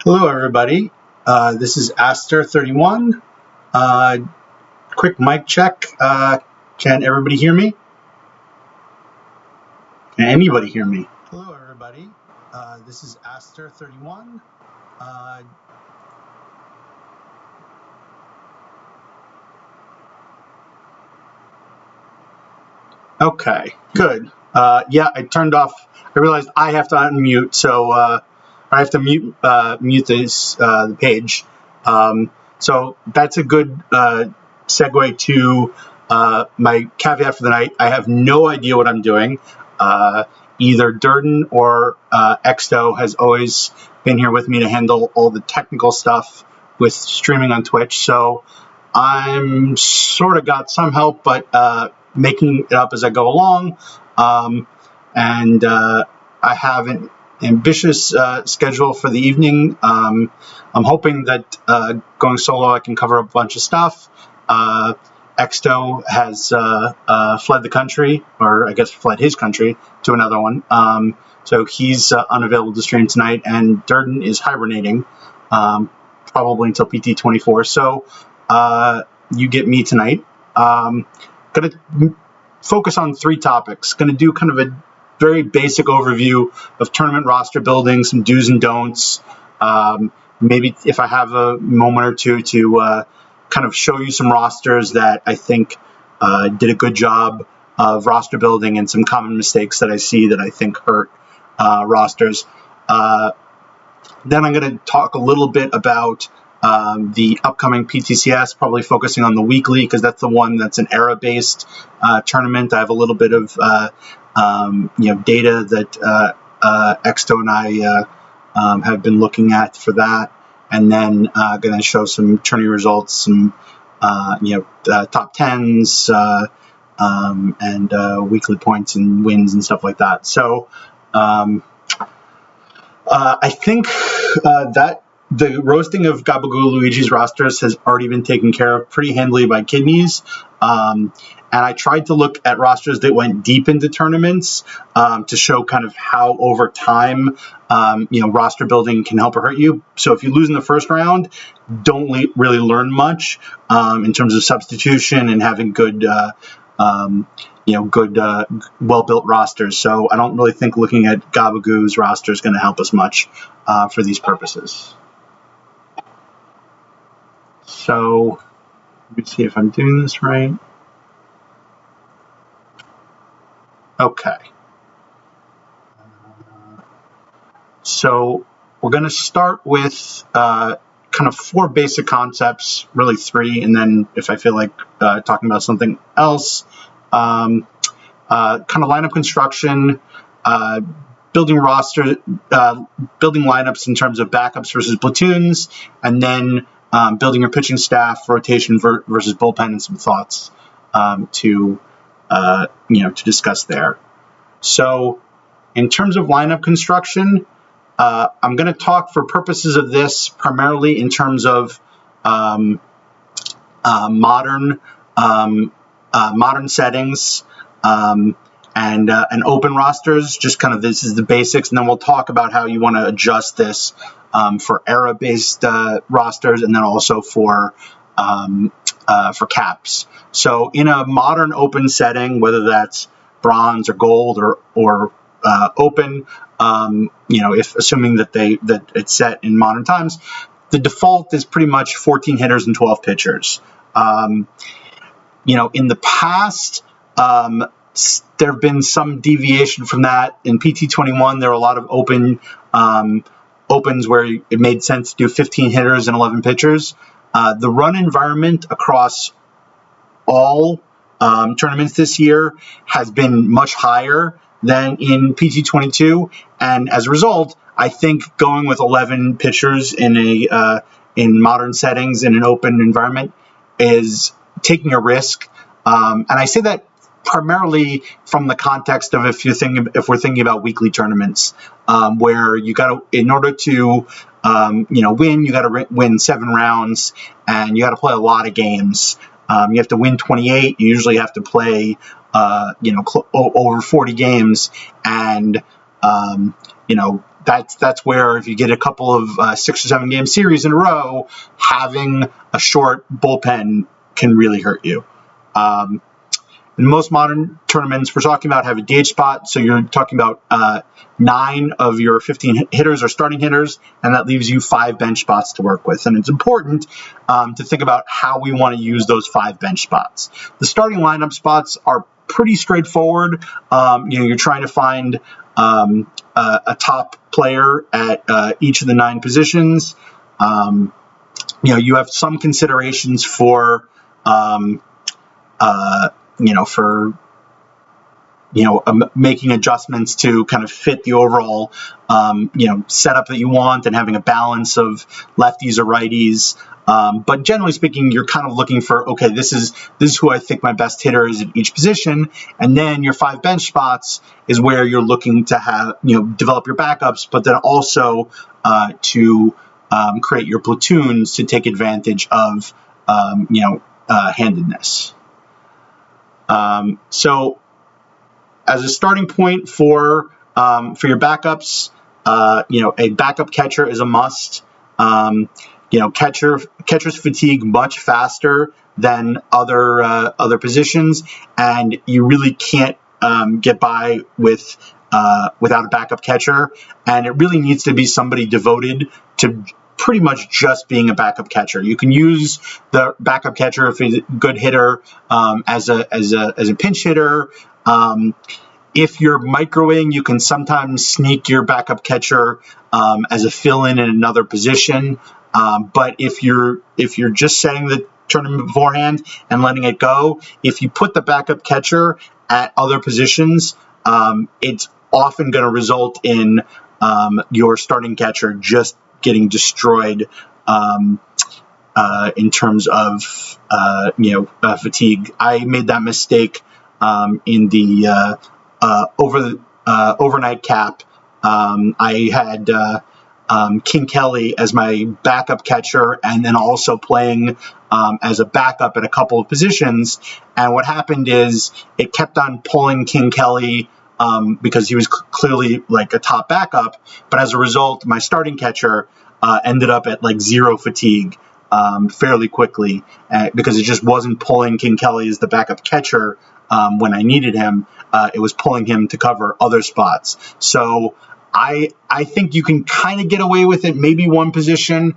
Hello, everybody. This is Aster31. Quick mic check. Can everybody hear me? Can anybody hear me? Hello, everybody. This is Aster31. Okay, good. Yeah, I turned off. I realized I have to unmute, so I have to mute this the page. So that's a good segue to my caveat for the night. I have no idea what I'm doing. Either Durden or Exto has always been here with me to handle all the technical stuff with streaming on Twitch. So I'm sort of got some help, but making it up as I go along. And I have an ambitious schedule for the evening. I'm hoping that going solo, I can cover a bunch of stuff. Exto has fled the country, or I guess fled his country to another one. So he's unavailable to stream tonight, and Durden is hibernating, probably until PT24. So you get me tonight. Going to focus on three topics. Going to do kind of a very basic overview of tournament roster building, some do's and don'ts. Maybe if I have a moment or two to kind of show you some rosters that I think did a good job of roster building and some common mistakes that I see that I think hurt rosters. Then I'm going to talk a little bit about the upcoming PTCS, probably focusing on the weekly because that's the one that's an era-based tournament. I have a little bit of data that Exto and I have been looking at for that, and then going to show some tourney results, some top tens and weekly points and wins and stuff like that. So I think that the roasting of Gabagool Luigi's rosters has already been taken care of pretty handily by Kidneys. And I tried to look at rosters that went deep into tournaments to show kind of how over time, roster building can help or hurt you. So if you lose in the first round, don't really learn much in terms of substitution and having good well-built rosters. So I don't really think looking at Gabagoo's roster is going to help us much for these purposes. So let me see if I'm doing this right. Okay. So we're going to start with kind of four basic concepts, really three, and then if I feel like talking about something else, kind of lineup construction, building roster, building lineups in terms of backups versus platoons, and then building your pitching staff, rotation versus bullpen, and some thoughts to discuss there. So in terms of lineup construction, I'm going to talk for purposes of this primarily in terms of modern settings and open rosters. Just kind of this is the basics, and then we'll talk about how you want to adjust this for era-based rosters, and then also for caps. So in a modern open setting, whether that's bronze or gold or open, if assuming that it's set in modern times, the default is pretty much 14 hitters and 12 pitchers. In the past, there have been some deviation from that. In PT21, there are a lot of opens where it made sense to do 15 hitters and 11 pitchers. The run environment across all tournaments this year has been much higher than in PT22, and as a result, I think going with 11 pitchers in modern settings in an open environment is taking a risk. And I say that primarily from the context of if we're thinking about weekly tournaments, where you got to, in order to win, you got to win 7 rounds, and you got to play a lot of games. You have to win 28. You usually have to play, over 40 games, and that's where if you get a couple of 6 or 7 game series in a row, having a short bullpen can really hurt you. In most modern tournaments we're talking about have a DH spot, so you're talking about 9 of your 15 hitters are starting hitters, and that leaves you 5 bench spots to work with. And it's important to think about how we want to use those 5 bench spots. The starting lineup spots are pretty straightforward. You're trying to find a top player at each of the 9 positions. You have some considerations for making adjustments to kind of fit the overall, setup that you want, and having a balance of lefties or righties. But generally speaking, you're kind of looking for, okay, this is who I think my best hitter is at each position. And then your 5 bench spots is where you're looking to have, develop your backups, but then also to create your platoons to take advantage of, handedness. So as a starting point for your backups, a backup catcher is a must. Catchers fatigue much faster than other positions, and you really can't get by without a backup catcher. And it really needs to be somebody devoted to pretty much just being a backup catcher. You can use the backup catcher if he's a good hitter as a pinch hitter. If you're microwing, you can sometimes sneak your backup catcher as a fill-in another position. But if you're just setting the tournament beforehand and letting it go, if you put the backup catcher at other positions, it's often going to result in your starting catcher just getting destroyed in terms of fatigue. I made that mistake in the overnight cap. I had King Kelly as my backup catcher, and then also playing as a backup at a couple of positions. And what happened is it kept on pulling King Kelly because he was clearly like a top backup. But as a result, my starting catcher ended up at like 0 fatigue fairly quickly because it just wasn't pulling King Kelly as the backup catcher when I needed him. It was pulling him to cover other spots. So I think you can kind of get away with it, maybe one position,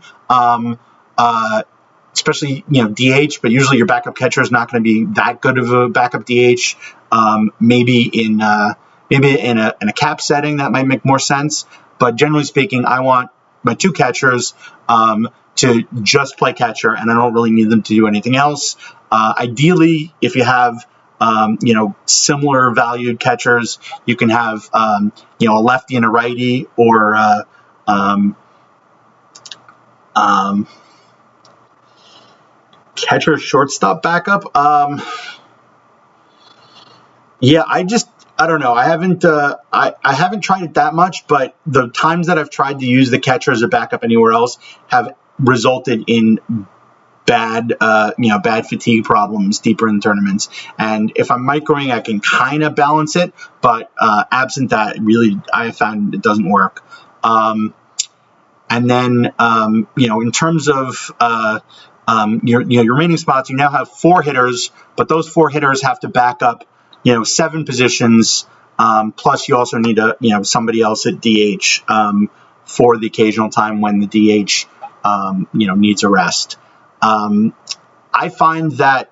especially DH. But usually your backup catcher is not going to be that good of a backup DH. Maybe in a cap setting that might make more sense. But generally speaking, I want my 2 catchers to just play catcher, and I don't really need them to do anything else. Ideally, if you have similar valued catchers, you can have a lefty and a righty, or catcher shortstop backup. I don't know. I haven't tried it that much, but the times that I've tried to use the catcher as a backup anywhere else have resulted in bad fatigue problems deeper in tournaments. And if I'm microing, I can kind of balance it, but absent that, really, I have found it doesn't work. And then in terms of your remaining spots, you now have 4 hitters, but those 4 hitters have to back up 7 positions. Plus, you also need somebody else at DH for the occasional time when the DH needs a rest. I find that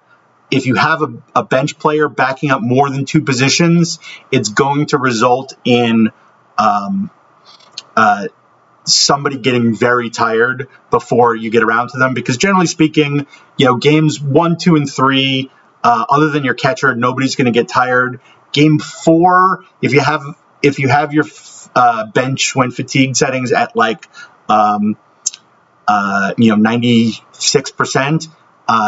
if you have a bench player backing up more than 2 positions, it's going to result in somebody getting very tired before you get around to them. Because generally speaking, games 1, 2, and 3, other than your catcher, nobody's going to get tired. Game 4, if you have your bench when fatigued settings at like 96%.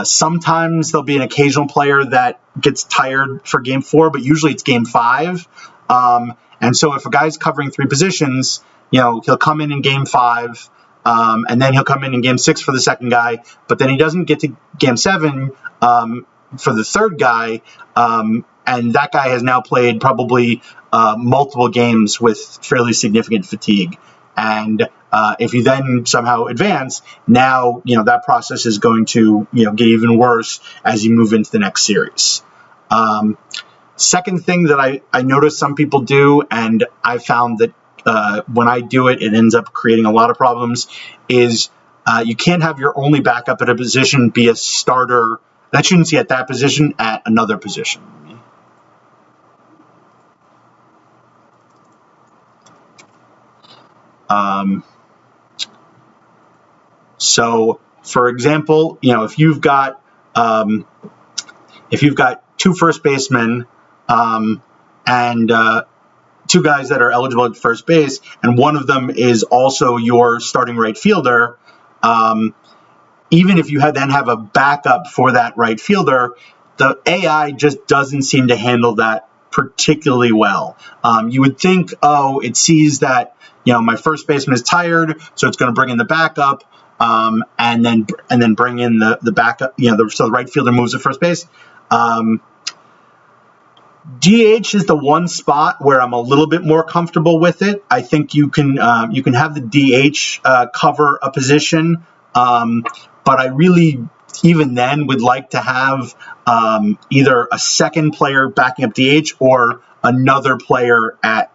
Sometimes there'll be an occasional player that gets tired for game 4, but usually it's game 5. And so if a guy's covering 3 positions, he'll come in game 5, and then he'll come in game 6 for the second guy, but then he doesn't get to game 7 for the third guy. and that guy has now played probably multiple games with fairly significant fatigue. And if you then somehow advance, now that process is going to get even worse as you move into the next series. Second thing that I noticed some people do, and I found that when I do it, it ends up creating a lot of problems, is you can't have your only backup at a position be a starter that shouldn't see at that position at another position. So, for example, if you've got two first basemen and two guys that are eligible at first base, and one of them is also your starting right fielder, even if you then have a backup for that right fielder, the AI just doesn't seem to handle that particularly well. You would think, it sees that my first baseman is tired, so it's going to bring in the backup, and then bring in the backup. So the right fielder moves to first base. DH is the one spot where I'm a little bit more comfortable with it. I think you can have the DH cover a position, but I really, even then, would like to have either a second player backing up DH or another player at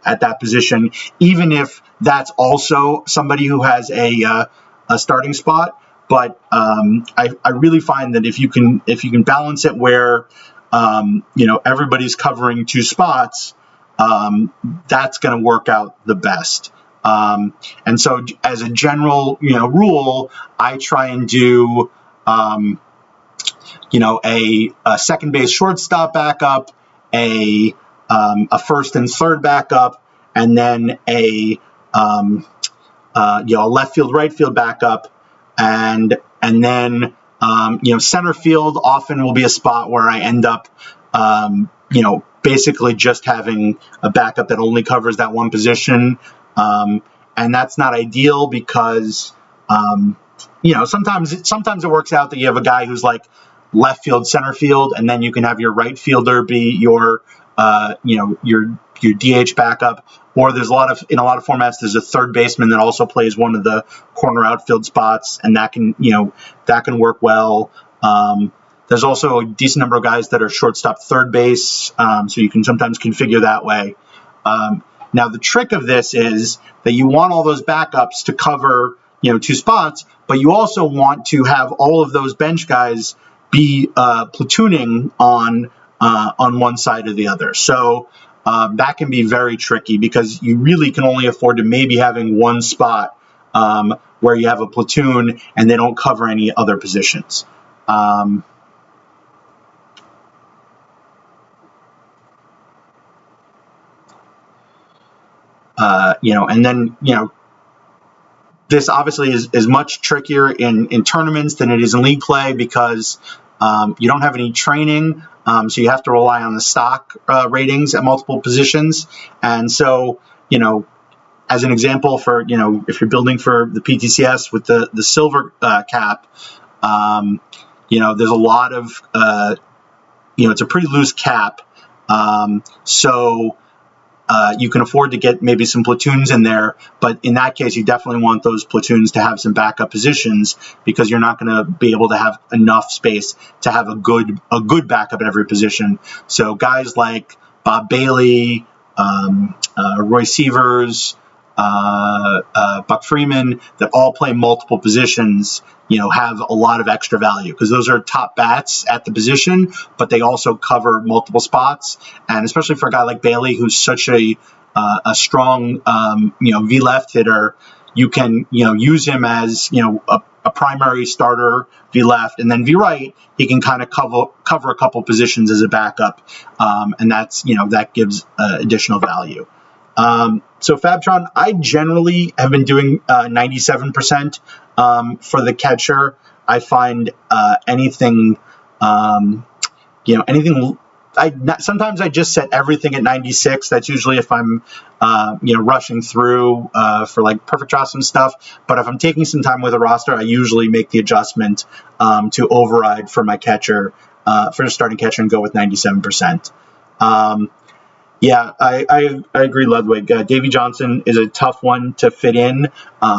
that position, even if that's also somebody who has a starting spot. But I really find that if you can balance it where everybody's covering two spots, that's going to work out the best. And so as a general, rule, I try and do, a second base shortstop backup, a first and third backup, and then a left field, right field backup, and then center field often will be a spot where I end up, basically just having a backup that only covers that one position. And that's not ideal because, sometimes it works out that you have a guy who's like left field, center field, and then you can have your right fielder be your DH backup. Or in a lot of formats, there's a third baseman that also plays one of the corner outfield spots, and that can work well. There's also a decent number of guys that are shortstop, third base, so you can sometimes configure that way. Now, the trick of this is that you want all those backups to cover, two spots, but you also want to have all of those bench guys be platooning on one side or the other. So that can be very tricky because you really can only afford to maybe having one spot where you have a platoon and they don't cover any other positions. And then, this obviously is much trickier in tournaments than it is in league play because you don't have any training, so you have to rely on the stock ratings at multiple positions. And so, as an example for, if you're building for the PTCS with the silver cap, there's a lot of, it's a pretty loose cap. So you can afford to get maybe some platoons in there, but in that case, you definitely want those platoons to have some backup positions because you're not going to be able to have enough space to have a good backup at every position. So guys like Bob Bailey, Roy Sievers, Buck Freeman, that all play multiple positions, have a lot of extra value because those are top bats at the position, but they also cover multiple spots. And especially for a guy like Bailey, who's such a strong, V left hitter, you can, use him as, a primary starter V left, and then V right, he can kind of cover a couple positions as a backup. And that's, that gives additional value. So Fabtron, I generally have been doing 97% for the catcher. I find anything. Sometimes I just set everything at 96. That's usually if I'm rushing through for like perfect draws and stuff. But if I'm taking some time with a roster, I usually make the adjustment to override for my catcher for a starting catcher and go with 97%. Yeah, I agree, Ludwig. Davy Johnson is a tough one to fit in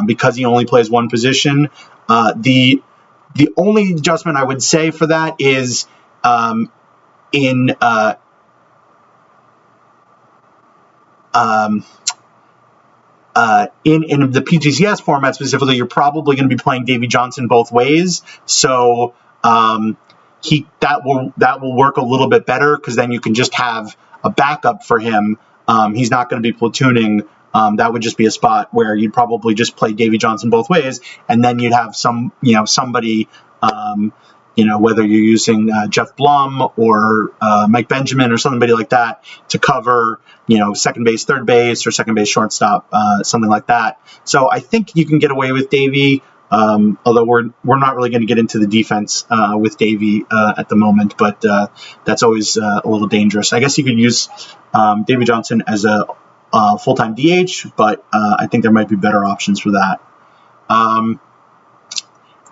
because he only plays one position. The only adjustment I would say for that is in in the PTCS format specifically, you're probably going to be playing Davy Johnson both ways. So that will work a little bit better because then you can just have a backup for him. He's not going to be platooning. That would just be a spot where you'd probably just play Davy Johnson both ways, and then you'd have somebody. Whether you're using Jeff Blum or Mike Benjamin or somebody like that to cover, second base, third base, or second base, shortstop, something like that. So I think you can get away with Davy, although we're not really going to get into the defense with Davy at the moment, but that's always a little dangerous. I guess you could use Davy Johnson as a full-time DH, but I think there might be better options for that.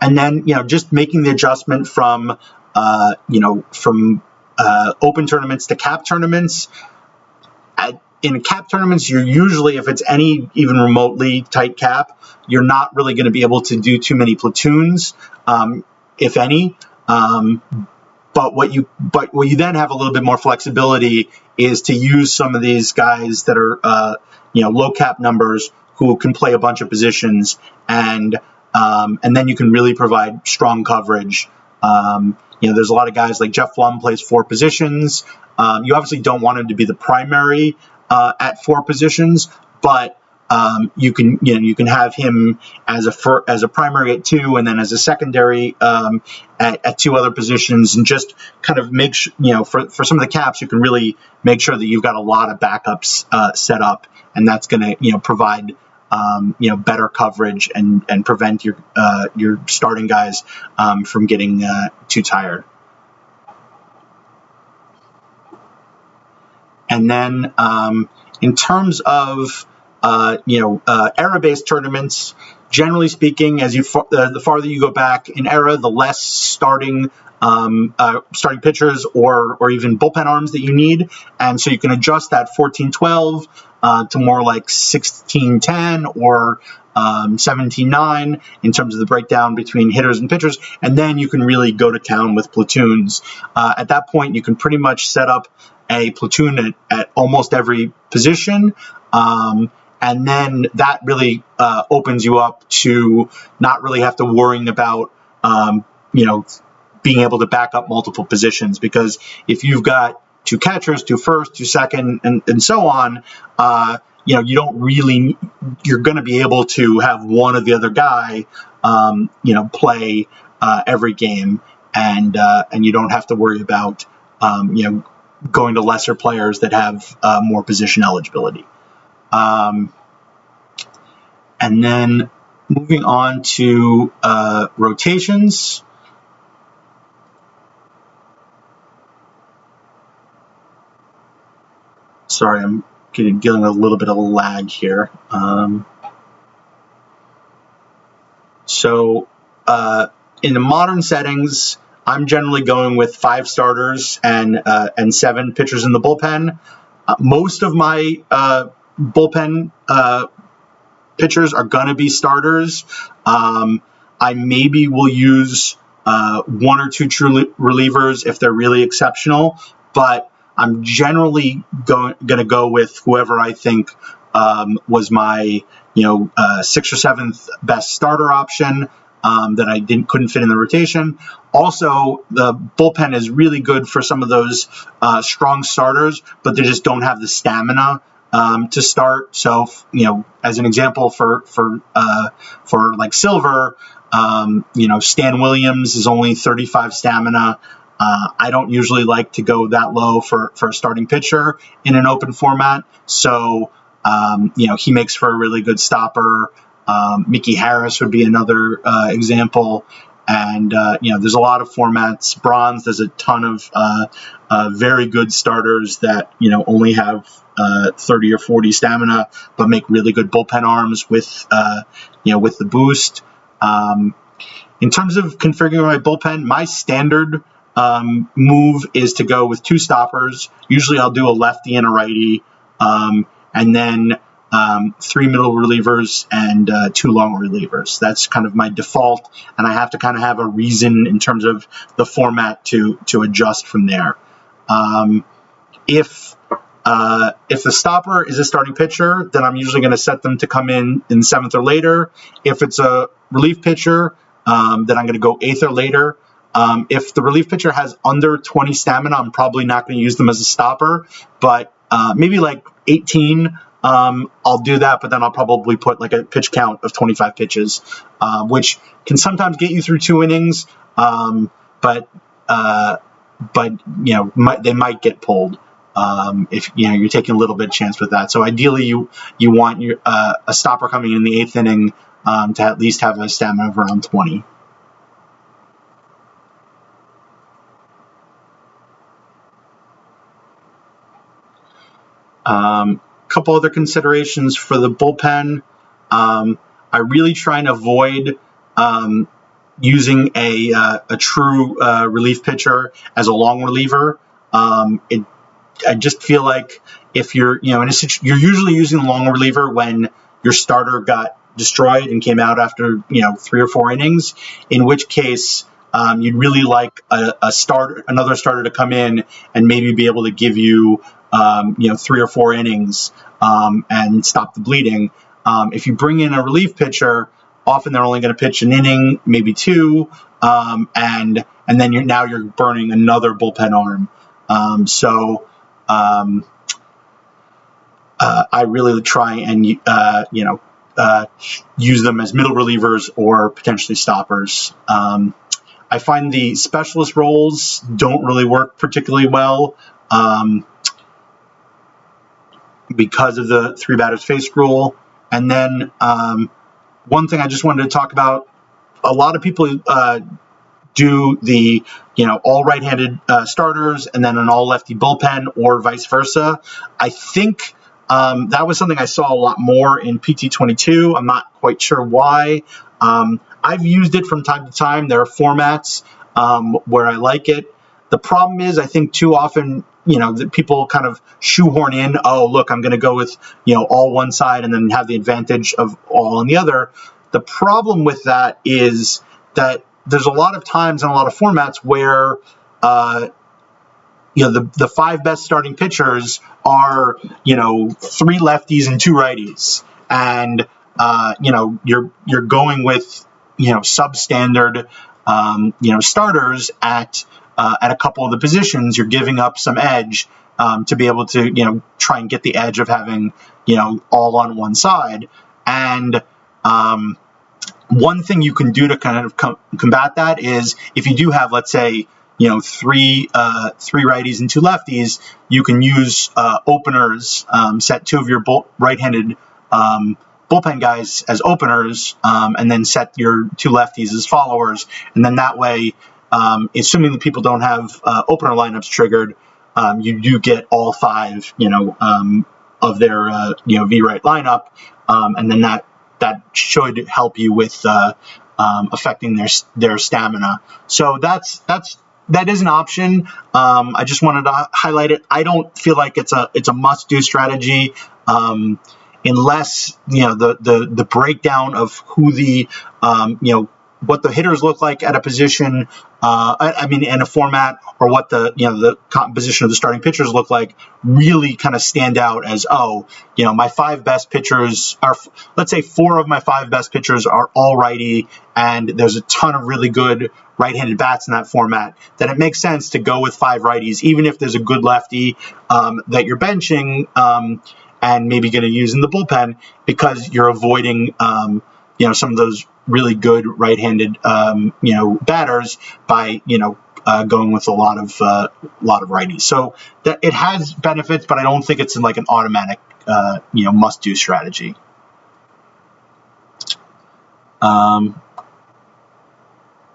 And then, just making the adjustment from open tournaments to cap tournaments. In cap tournaments, you're usually, if it's any even remotely tight cap, you're not really going to be able to do too many platoons, if any. But what you then have a little bit more flexibility is to use some of these guys that are low cap numbers who can play a bunch of positions, and then you can really provide strong coverage. There's a lot of guys like Jeff Blum plays 4 positions. You obviously don't want him to be the primary at 4 positions, but you can have him as a primary at 2, and then as a secondary at 2 other positions, and just kind of make for some of the caps, you can really make sure that you've got a lot of backups set up, and that's going to provide better coverage and prevent your starting guys from getting too tired. And then in terms of era-based tournaments, generally speaking, the farther you go back in era, the less starting pitchers or even bullpen arms that you need, and so you can adjust that 14-12 to more like 16-10 or 17-9 in terms of the breakdown between hitters and pitchers, and then you can really go to town with platoons. At that point, you can pretty much set up a platoon at almost every position, and then that really opens you up to not really have to worrying about being able to back up multiple positions, because if you've got 2 catchers, 2 first, 2 second, and so on, you don't really, you're going to be able to have one or the other guy, play every game, and you don't have to worry about, going to lesser players that have more position eligibility. And then moving on to rotations. Sorry, I'm dealing with a little bit of a lag here. So in the modern settings, I'm generally going with 5 starters and 7 pitchers in the bullpen. Most of my bullpen pitchers are going to be starters. I maybe will use 1 or 2 true relievers if they're really exceptional, but I'm generally going to go with whoever I think was my 6th or 7th best starter option that I couldn't fit in the rotation. Also, the bullpen is really good for some of those strong starters, but they just don't have the stamina to start. So, as an example, for like Silver, Stan Williams is only 35 stamina. I don't usually like to go that low for a starting pitcher in an open format. So, he makes for a really good stopper. Mickey Harris would be another example. And, there's a lot of formats. Bronze, there's a ton of very good starters that, only have 30 or 40 stamina, but make really good bullpen arms with the boost. In terms of configuring my bullpen, my standard move is to go with 2 stoppers. Usually I'll do a lefty and a righty, and then 3 middle relievers and 2 long relievers. That's kind of my default, and I have to kind of have a reason in terms of the format to adjust from there. If the stopper is a starting pitcher, then I'm usually going to set them to come in 7th or later. If it's a relief pitcher, then I'm going to go 8th or later. If the relief pitcher has under 20 stamina, I'm probably not going to use them as a stopper, but maybe like 18, I'll do that, but then I'll probably put like a pitch count of 25 pitches, which can sometimes get you through 2 innings, but they might get pulled if you're taking a little bit of chance with that. So ideally, you want a stopper coming in the 8th inning to at least have a stamina of around 20. Couple other considerations for the bullpen. I really try and avoid using a true relief pitcher as a long reliever. I just feel like if you're you're usually using a long reliever when your starter got destroyed and came out after 3 or 4 innings, in which case you'd really like another starter to come in and maybe be able to give you 3 or 4 innings and stop the bleeding. If you bring in a relief pitcher, often they're only going to pitch an inning, maybe 2, and then you're burning another bullpen arm. I really try and use them as middle relievers or potentially stoppers. I find the specialist roles don't really work particularly well because of the 3 batters faced rule. And then one thing I just wanted to talk about, a lot of people do the all right-handed starters and then an all lefty bullpen, or vice versa. I think that was something I saw a lot more in PT22. I'm not quite sure why. I've used it from time to time. There are formats where I like it. The problem is, I think too often, that people kind of shoehorn in, oh, look, I'm going to go with, all one side and then have the advantage of all on the other. The problem with that is that there's a lot of times and a lot of formats where, the 5 best starting pitchers are, 3 lefties and 2 righties. And, you're going with, substandard, starters at a couple of the positions. You're giving up some edge to be able to, try and get the edge of having, all on one side. And one thing you can do to kind of combat that is, if you do have, let's say, 3 righties and 2 lefties, you can use openers, set 2 of your right-handed bullpen guys as openers, and then set your 2 lefties as followers. And then that way, assuming that people don't have opener lineups triggered, you do get all 5, of their V-right lineup, and then that should help you with affecting their stamina. So that is an option. I just wanted to highlight it. I don't feel like it's a must-do strategy, unless the breakdown of who the what the hitters look like at a position, in a format, or what the composition of the starting pitchers look like, really kind of stand out as, my 5 best pitchers are, let's say 4 of my 5 best pitchers are all righty, and there's a ton of really good right-handed bats in that format, then it makes sense to go with 5 righties, even if there's a good lefty that you're benching and maybe going to use in the bullpen, because you're avoiding some of those really good right-handed batters by going with a lot of righties. So that it has benefits, but I don't think it's like an automatic must-do strategy.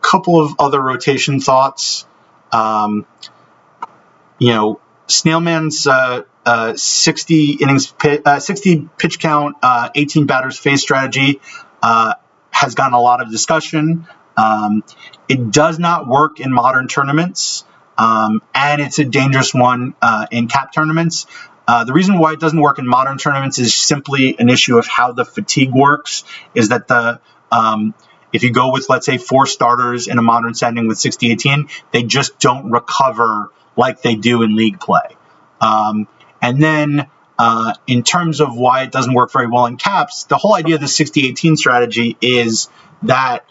Couple of other rotation thoughts. Snailman's 60 innings, 60 pitch count, 18 batters face strategy has gotten a lot of discussion. It does not work in modern tournaments, and it's a dangerous one in cap tournaments. The reason why it doesn't work in modern tournaments is simply an issue of how the fatigue works, is that if you go with, let's say, 4 starters in a modern setting with 60-18, they just don't recover like they do in league play. And then in terms of why it doesn't work very well in caps, the whole idea of the 60-18 strategy is that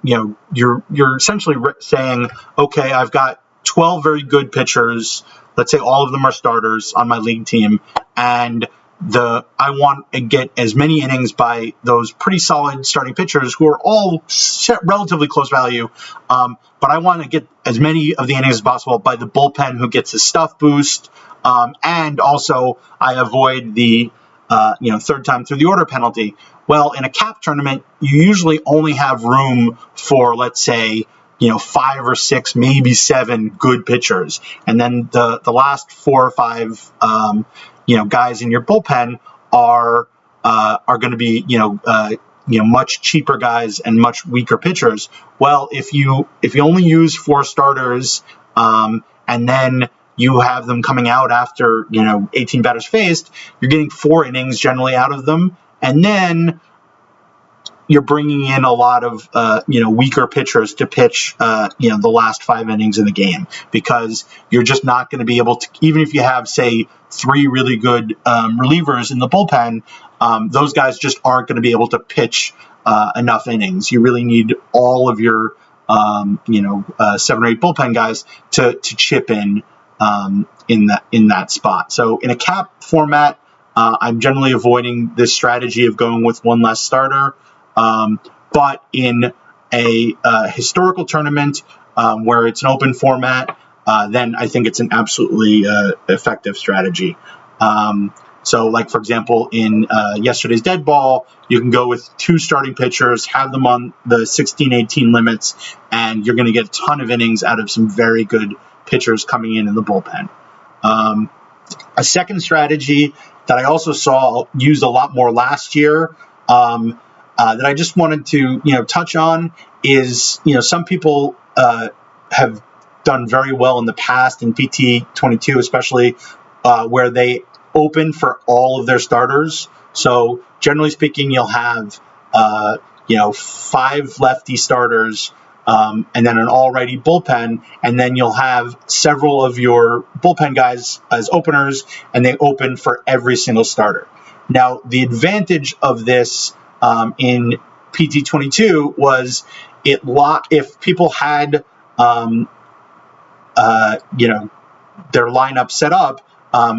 you're essentially saying, okay, I've got 12 very good pitchers. Let's say all of them are starters on my league team, and I want to get as many innings by those pretty solid starting pitchers who are all relatively close value, but I want to get as many of the innings as possible by the bullpen who gets a stuff boost, and also I avoid the third time through the order penalty. Well, in a cap tournament, you usually only have room for, let's say, 5 or 6, maybe 7 good pitchers, and then the last 4 or 5 guys in your bullpen are going to be much cheaper guys and much weaker pitchers. Well, if you only use 4 starters, and then you have them coming out after 18 batters faced, you're getting 4 innings generally out of them, and then you're bringing in a lot of weaker pitchers to pitch the last 5 innings in the game, because you're just not going to be able to, even if you have, say, 3 really good relievers in the bullpen, those guys just aren't going to be able to pitch enough innings. You really need all of your 7 or 8 bullpen guys to chip in that spot. So in a cap format, I'm generally avoiding this strategy of going with 1 less starter. But in a historical tournament where it's an open format, then I think it's an absolutely effective strategy. So, like, for example, in yesterday's dead ball, you can go with 2 starting pitchers, have them on the 16-18 limits, and you're going to get a ton of innings out of some very good pitchers coming in the bullpen. A second strategy that I also saw used a lot more last year, that I just wanted to touch on is some people have done very well in the past in PT22, especially where they open for all of their starters. So generally speaking, you'll have 5 lefty starters, and then an all-righty bullpen, and then you'll have several of your bullpen guys as openers, and they open for every single starter. Now, the advantage of this in PT22 was if people had their lineup set up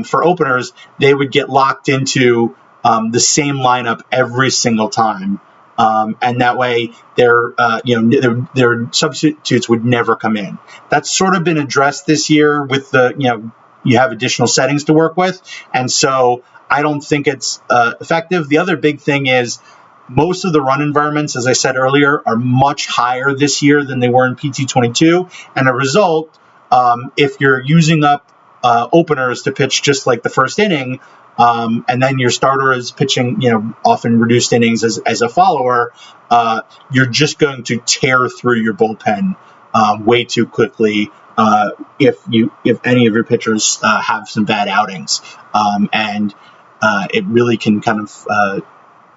for openers, they would get locked into the same lineup every single time, and that way their substitutes would never come in. That's sort of been addressed this year with you have additional settings to work with, and so I don't think it's effective. The other big thing is most of the run environments, as I said earlier, are much higher this year than they were in PT22. And a result, if you're using up openers to pitch just like the first inning, and then your starter is pitching, often reduced innings as a follower, you're just going to tear through your bullpen way too quickly if any of your pitchers have some bad outings, and it really can kind of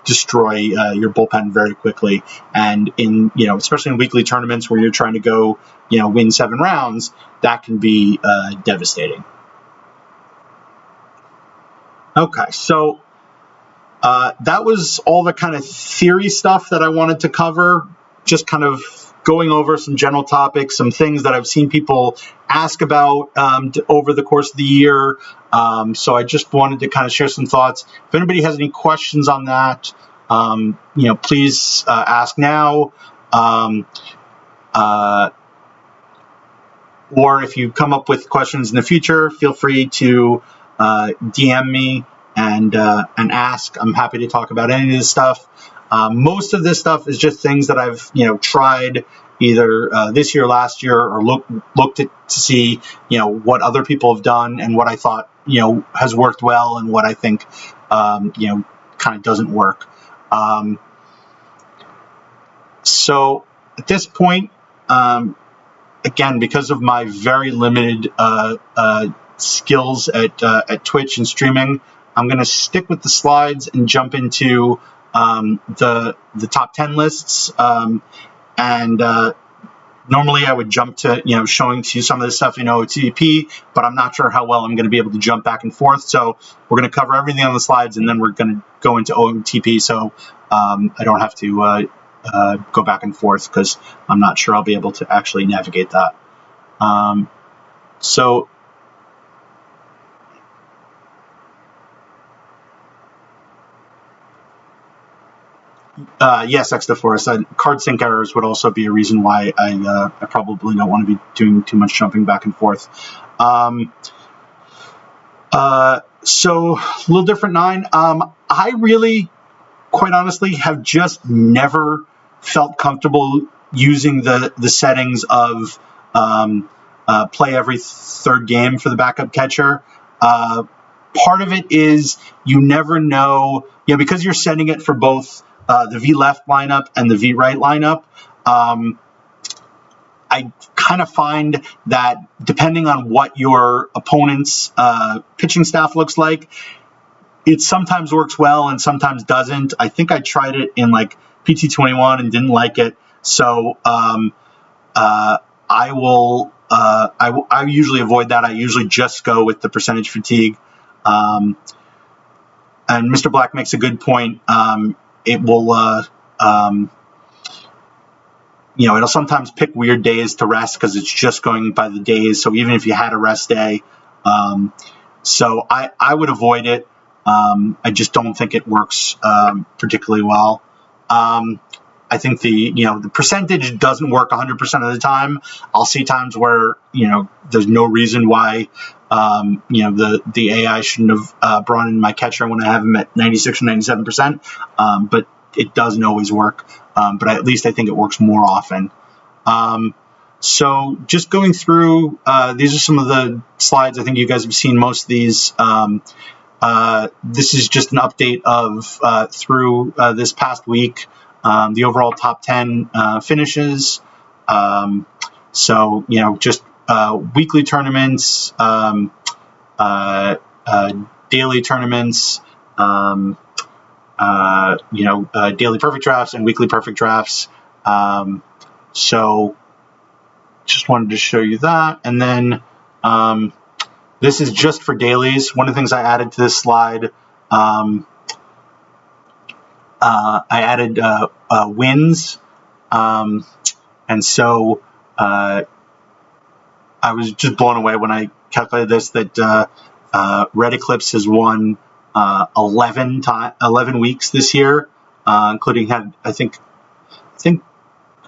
destroy your bullpen very quickly. And in especially in weekly tournaments where you're trying to go win 7 rounds, that can be devastating. Okay, so that was all the kind of theory stuff that I wanted to cover, just kind of going over some general topics, some things that I've seen people ask about over the course of the year. So I just wanted to kind of share some thoughts. If anybody has any questions on that, please ask now. Or if you come up with questions in the future, feel free to DM me and ask. I'm happy to talk about any of this stuff. Most of this stuff is just things that I've tried either this year, last year, or looked at to see what other people have done and what I thought has worked well and what I think kind of doesn't work. So at this point, again, because of my very limited skills at Twitch and streaming, I'm going to stick with the slides and jump into the top 10 lists. And normally I would jump to, showing to you some of this stuff in OTP, but I'm not sure how well I'm going to be able to jump back and forth. So we're going to cover everything on the slides, and then we're going to go into OTP. So I don't have to go back and forth, because I'm not sure I'll be able to actually navigate that. Yes, X-DeForest. Card sync errors would also be a reason why I probably don't want to be doing too much jumping back and forth. So, a little different 9. I really, quite honestly, have just never felt comfortable using the settings of play every third game for the backup catcher. Part of it is you never know, because you're setting it for both the V left lineup and the V right lineup. I kind of find that depending on what your opponent's pitching staff looks like, it sometimes works well and sometimes doesn't. I think I tried it in like PT21 and didn't like it. So I usually avoid that. I usually just go with the percentage fatigue. And Mr. Black makes a good point. It will, it'll sometimes pick weird days to rest because it's just going by the days. So even if you had a rest day, so I would avoid it. I just don't think it works particularly well. I think the percentage doesn't work 100% of the time. I'll see times where, there's no reason why, the AI shouldn't have brought in my catcher when I have him at 96 or 97%. But it doesn't always work. But at least I think it works more often. So just going through, these are some of the slides. I think you guys have seen most of these. This is just an update of through this past week, the overall top 10 finishes. So, just weekly tournaments, daily tournaments, daily perfect drafts and weekly perfect drafts. So just wanted to show you that. And then this is just for dailies. One of the things I added to this slide, I added wins. And so I was just blown away when I calculated this, that Red Eclipse has won 11 weeks this year, including had I think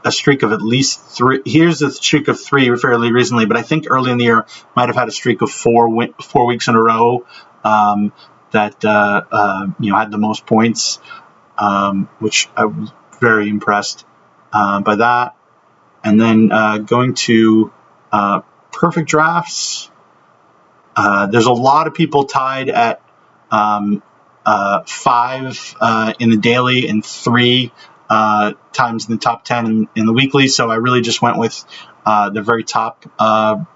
a streak of at least 3. Here's a streak of 3 fairly recently, but I think early in the year might have had a streak of 4 weeks in a row that had the most points, which I was very impressed by that. And then going to perfect drafts, there's a lot of people tied at 5 in the daily and 3 times in the top 10 in the weekly. So I really just went with the very top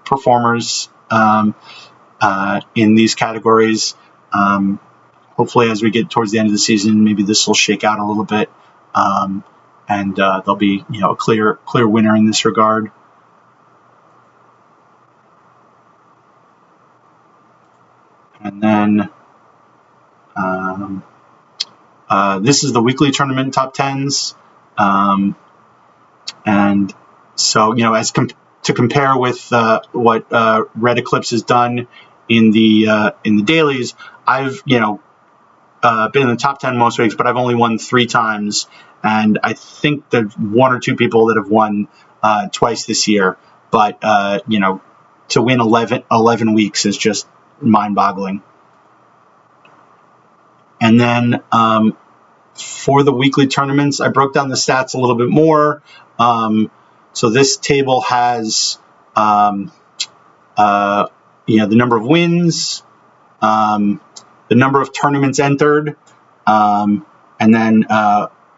performers in these categories. Hopefully, as we get towards the end of the season, maybe this will shake out a little bit, and there'll be a clear winner in this regard. And then this is the weekly tournament top 10s. And so, to compare with what Red Eclipse has done in the dailies, I've been in the top 10 most weeks, but I've only won 3 times, and I think there's 1 or 2 people that have won twice this year. But to win 11 weeks is just mind-boggling. And then for the weekly tournaments, I broke down the stats a little bit more. So this table has the number of wins, the number of tournaments entered, and then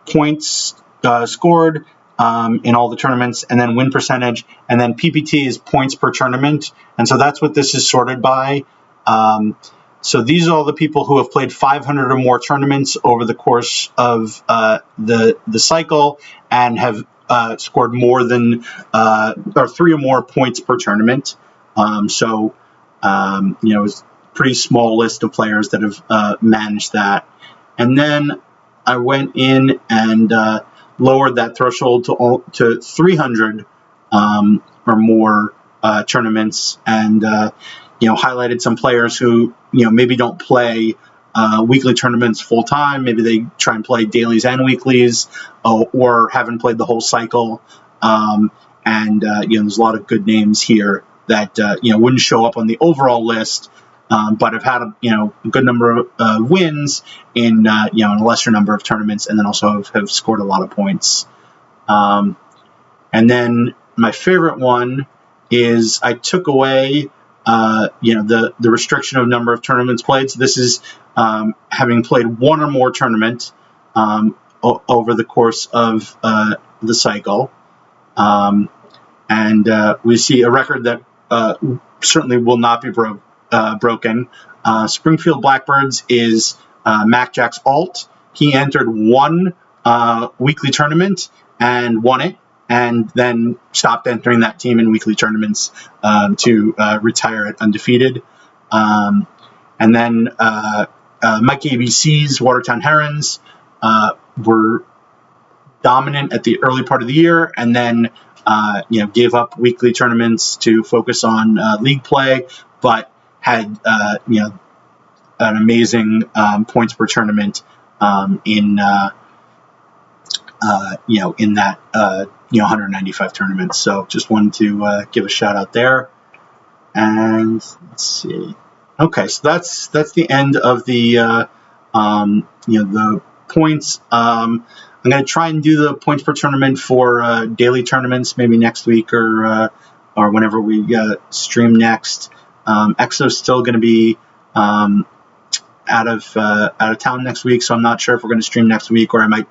points scored, in all the tournaments, and then win percentage, and then PPT is points per tournament, and so that's what this is sorted by. So these are all the people who have played 500 or more tournaments over the course of the cycle and have scored more than or 3 or more points per tournament. It's a pretty small list of players that have managed that. And then I went in and lowered that threshold to 300 or more tournaments, and highlighted some players who maybe don't play weekly tournaments full time. Maybe they try and play dailies and weeklies, or haven't played the whole cycle. There's a lot of good names here that wouldn't show up on the overall list, but have had a good number of wins in in a lesser number of tournaments, and then also have scored a lot of points. And then my favorite one is I took away the restriction of number of tournaments played. So this is having played 1 or more tournament over the course of the cycle, and we see a record that certainly will not be broken. Springfield Blackbirds is Mac Jack's alt. He entered 1 weekly tournament and won it, and then stopped entering that team in weekly tournaments to retire it undefeated. And then Mike ABC's Watertown Herons were dominant at the early part of the year, and then gave up weekly tournaments to focus on league play, but had an amazing points per tournament in that 195 tournaments. So just wanted to give a shout out there. And let's see. Okay, so that's the end of the the points. I'm going to try and do the points per tournament for daily tournaments, maybe next week or whenever we stream next. Exo's still going to be out of town next week, so I'm not sure if we're going to stream next week, or I might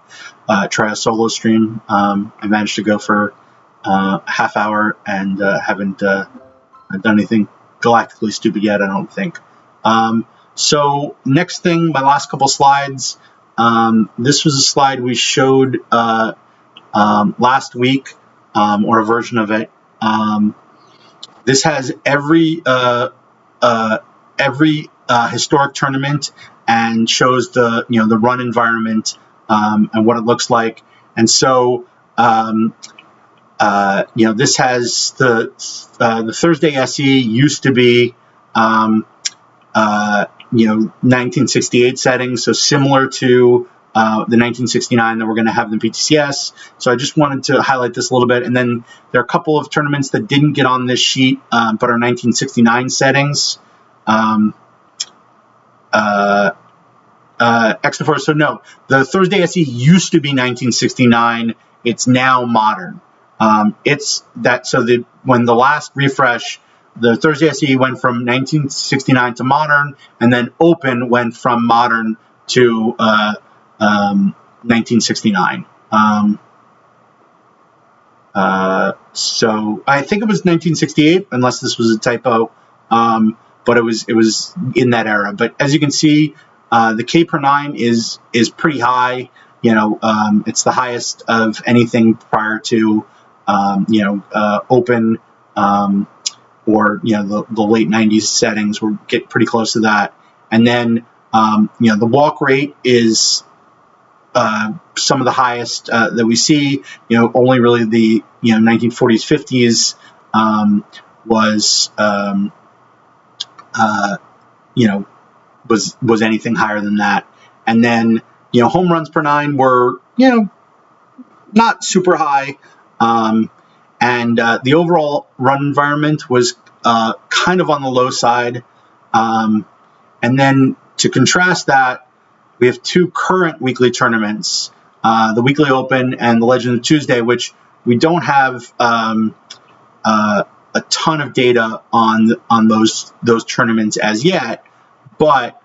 try a solo stream. I managed to go for a half hour and haven't done anything galactically stupid yet, I don't think. So next thing, my last couple slides. This was a slide we showed last week, or a version of it. This has every historic tournament and shows the the run environment and what it looks like. And so this has the Thursday SE used to be 1968 settings, so similar to the 1969 that we're going to have in the PTCS. So I just wanted to highlight this a little bit. And then there are a couple of tournaments that didn't get on this sheet, but are 1969 settings. Extra for, so no, the Thursday SE used to be 1969. It's now modern. It's that, so when the last refresh, the Thursday SE went from 1969 to modern, and then Open went from modern to 1969. So I think it was 1968, unless this was a typo, but it was in that era. But as you can see, the K per 9 is pretty high. It's the highest of anything prior to Open, or the late 90s settings. We'll get pretty close to that. And then the walk rate is some of the highest that we see. Only really the 1940s, 50s was anything higher than that. And then home runs per 9 were not super high. And the overall run environment was kind of on the low side. And then to contrast that, we have 2 current weekly tournaments, the Weekly Open and the Legend of Tuesday, which we don't have a ton of data on those tournaments as yet. But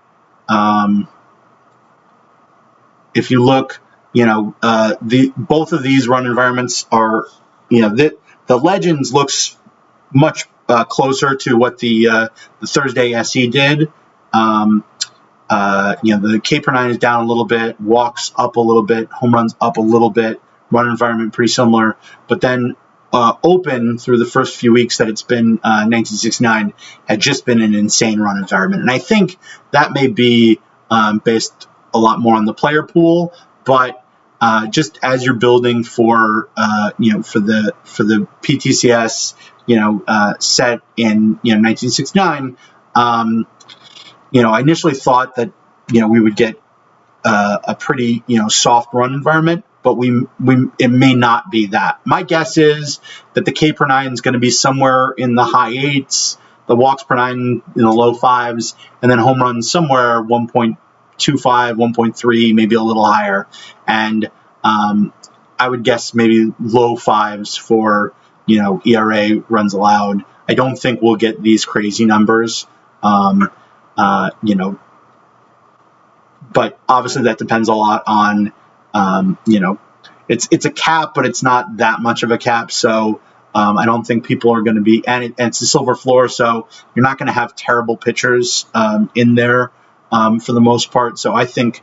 if you look, both of these run environments are, the Legends looks much closer to what the Thursday SE did. The K per 9 is down a little bit, walks up a little bit, home runs up a little bit, run environment pretty similar. But then Open, through the first few weeks that it's been 1969, had just been an insane run environment. And I think that may be based a lot more on the player pool, but just as you're building for the PTCS set in 1969. I initially thought that we would get a pretty soft run environment, but it may not be that. My guess is that the K per 9 is going to be somewhere in the high 8s, the walks per 9 in the low 5s, and then home runs somewhere 1.25, 1.3, maybe a little higher. And I would guess maybe low 5s for ERA, runs allowed. I don't think we'll get these crazy numbers. But obviously that depends a lot on, it's a cap, but it's not that much of a cap. So I don't think people are going to be, and it's a silver floor, so you're not going to have terrible pitchers in there for the most part. So I think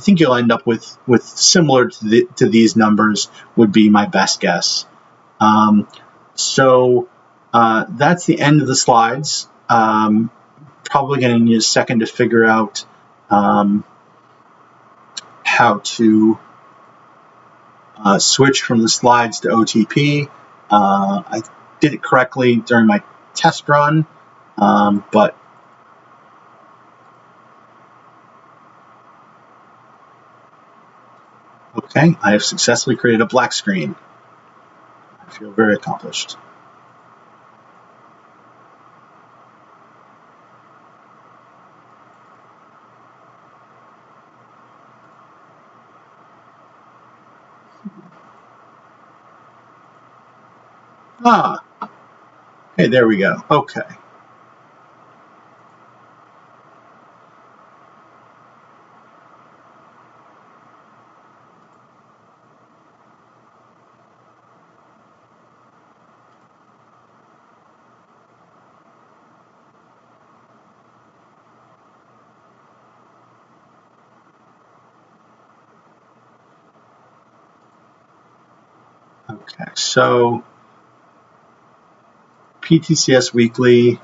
you'll end up with similar to these numbers would be my best guess. So that's the end of the slides. Probably going to need a second to figure out how to switch from the slides to OTP. I did it correctly during my test run, but okay, I have successfully created a black screen. I feel very accomplished. Hey, there we go. Okay. Okay, so PTCS Weekly.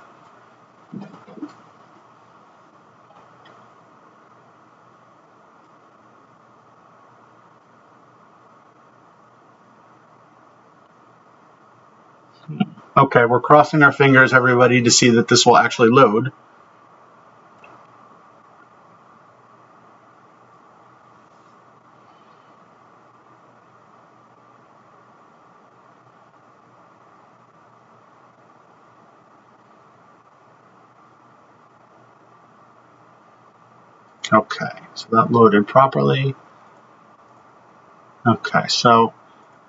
Okay, we're crossing our fingers, everybody, to see that this will actually load. Okay, so that loaded properly. Okay, so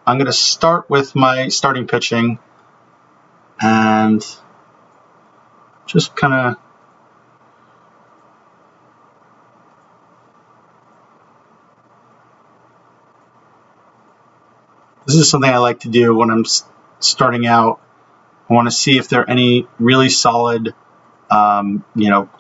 I'm going to start with my starting pitching and just kind of this is something I like to do when I'm starting out. I want to see if there are any really solid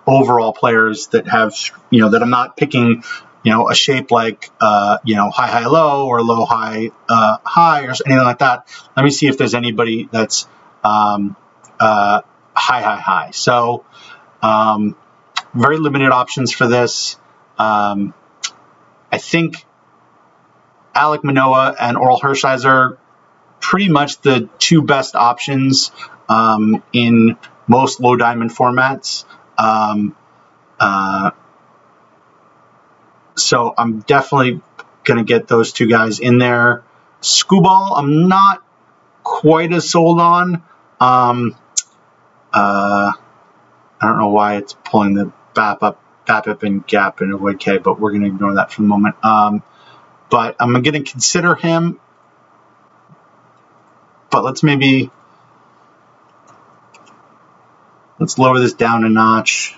overall players that have, that I'm not picking, a shape like, high, low, or low, high, high, or anything like that. Let me see if there's anybody that's high, high. So very limited options for this. I think Alek Manoah and Oral Hershiser pretty much the two best options in most low diamond formats. So I'm definitely going to get those two guys in there. Skubal, I'm not quite as sold on. I don't know why it's pulling the BABIP and gap in a wood K, but we're going to ignore that for the moment. But I'm going to consider him. But let's lower this down a notch.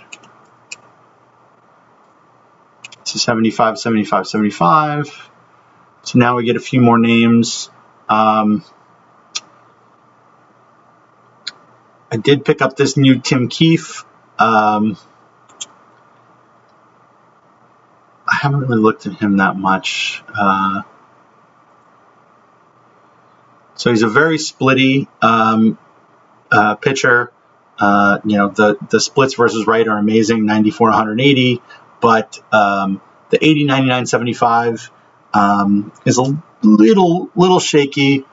to 75, 75, 75. So now we get a few more names. I did pick up this new Tim Keefe. I haven't really looked at him that much. So he's a very splitty pitcher. The splits versus right are amazing, 94, 180, but the 80, 99, 75 is a little shaky,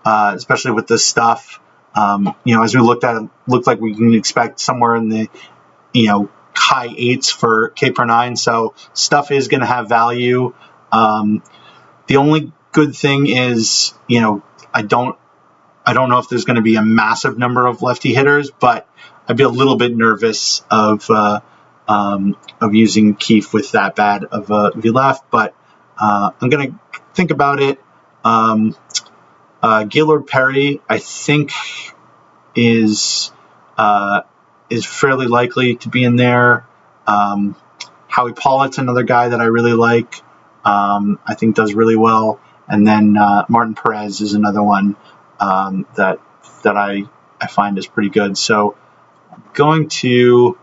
especially with this stuff. As we looked at it, looked like we can expect somewhere in the, high 8s for K per 9. So stuff is going to have value. The only good thing is, I don't know if there's going to be a massive number of lefty hitters, but I'd be a little bit nervous of using Keefe with that bad of a V left. But I'm going to think about it. Gaylord Perry, I think, is fairly likely to be in there. Howie Pollitt's another guy that I really like. I think does really well. And then Martin Perez is another one that I find is pretty good. So I'm going to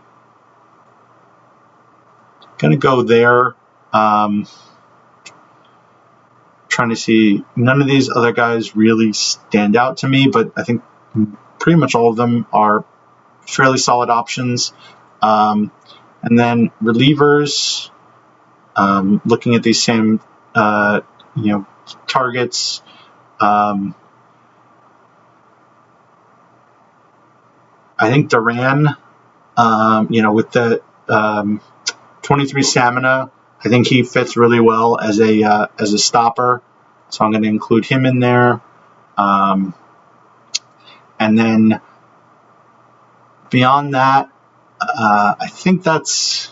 go there. Trying to see, none of these other guys really stand out to me, but I think pretty much all of them are fairly solid options. And then relievers, looking at these same targets. I think Duran, with the 23 stamina, I think he fits really well as a stopper. So I'm going to include him in there. And then beyond that, I think that's,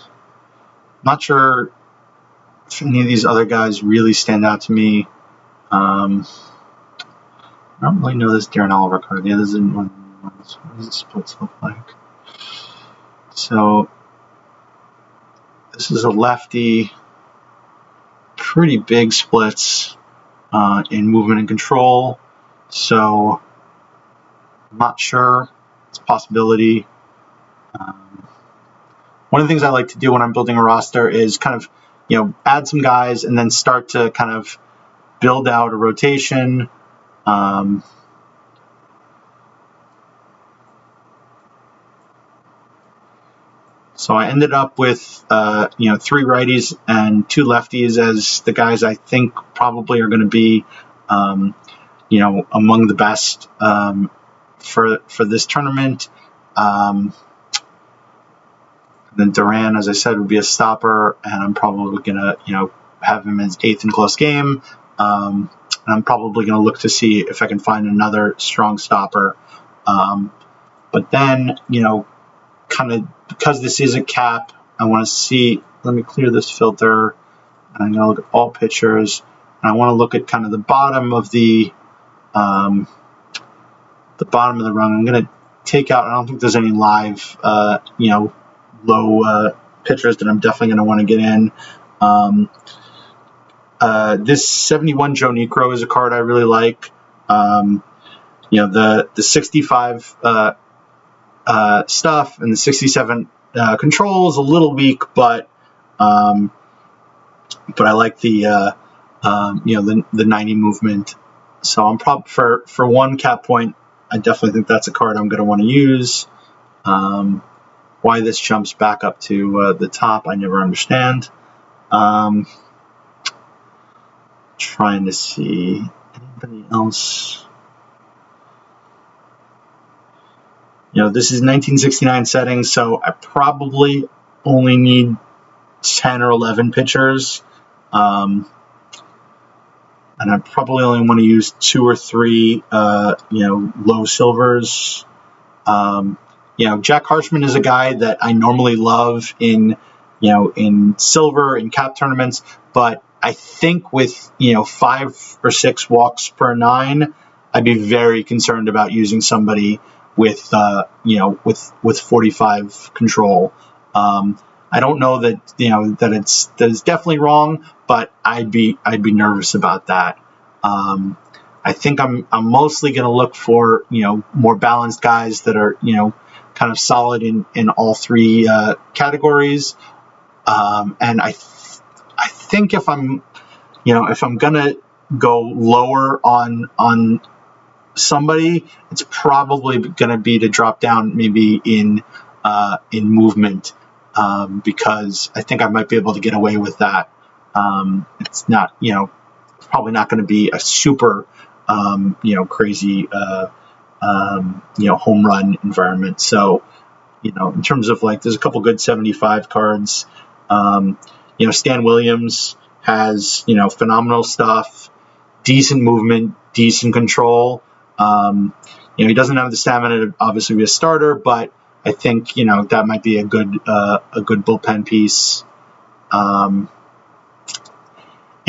not sure if any of these other guys really stand out to me. I don't really know this Darren Oliver card. The others didn't. What does the splits look like? So this is a lefty, pretty big splits in movement and control. So I'm not sure. It's a possibility. One of the things I like to do when I'm building a roster is kind of, add some guys and then start to kind of build out a rotation. So I ended up with, 3 righties and 2 lefties as the guys I think probably are going to be, among the best for this tournament. Then Duran, as I said, would be a stopper, and I'm probably going to, have him as 8th in close game. And I'm probably going to look to see if I can find another strong stopper. But then, kind of, because this is a cap, I want to see, let me clear this filter, and I'm going to look at all pitchers, and I want to look at kind of the bottom of the rung. I'm going to take out, I don't think there's any live, low pitchers that I'm definitely going to want to get in. This 71 Joe Niekro is a card I really like. The 65 stuff and the 67 control is a little weak, but I like the 90 movement. So I'm probably for 1 cap point, I definitely think that's a card I'm going to want to use. Why this jumps back up to the top, I never understand. Trying to see anybody else. This is 1969 settings, so I probably only need 10 or 11 pitchers. And I probably only want to use 2 or 3, low silvers. Jack Harshman is a guy that I normally love in silver in cap tournaments, but I think with 5 or 6 walks per 9, I'd be very concerned about using somebody with 45 control. I don't know that that it's definitely wrong, but I'd be nervous about that. I think I'm mostly going to look for more balanced guys that are kind of solid in all three categories. And I think if I'm gonna go lower on somebody, it's probably gonna be to drop down maybe in movement, because I think I might be able to get away with that. It's not probably not going to be a super crazy home run environment. So in terms of there's a couple good 75 cards. Stan Williams has phenomenal stuff, decent movement, decent control. He doesn't have the stamina to obviously be a starter, but I think that might be a good bullpen piece. And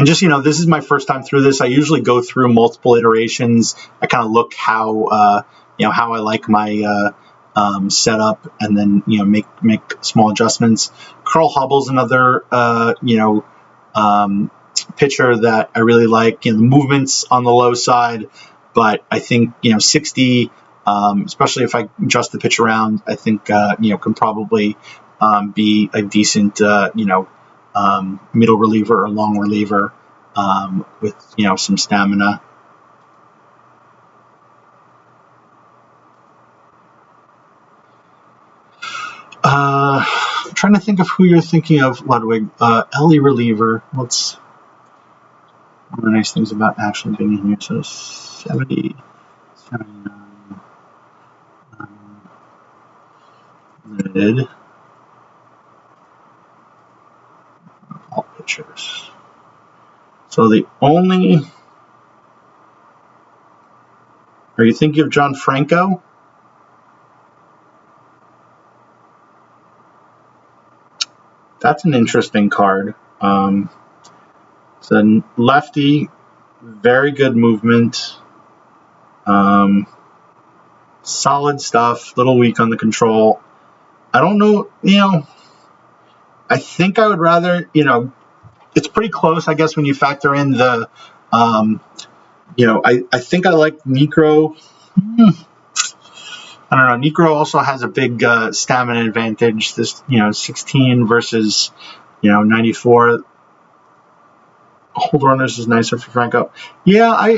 just this is my first time through this. I usually go through multiple iterations. I kind of look how how I like my setup, and then make small adjustments. Carl Hubbell's another pitcher that I really like. The movement's on the low side, but I think 60, especially if I adjust the pitch around, I think can probably be a decent middle reliever or long reliever with some stamina. I'm trying to think of who you're thinking of, Ludwig. Ellie reliever. What's one of the nice things about actually being in here? So 70, 79. Limited. All pitchers. So the only. Are you thinking of John Franco? That's an interesting card. It's a lefty, very good movement, solid stuff, little weak on the control. I don't know, I think I would rather, it's pretty close, I guess, when you factor in the, I think I like Necro. I don't know. Necro also has a big stamina advantage. This, 16 versus, 94. Hold runners is nicer for Franco. Yeah, I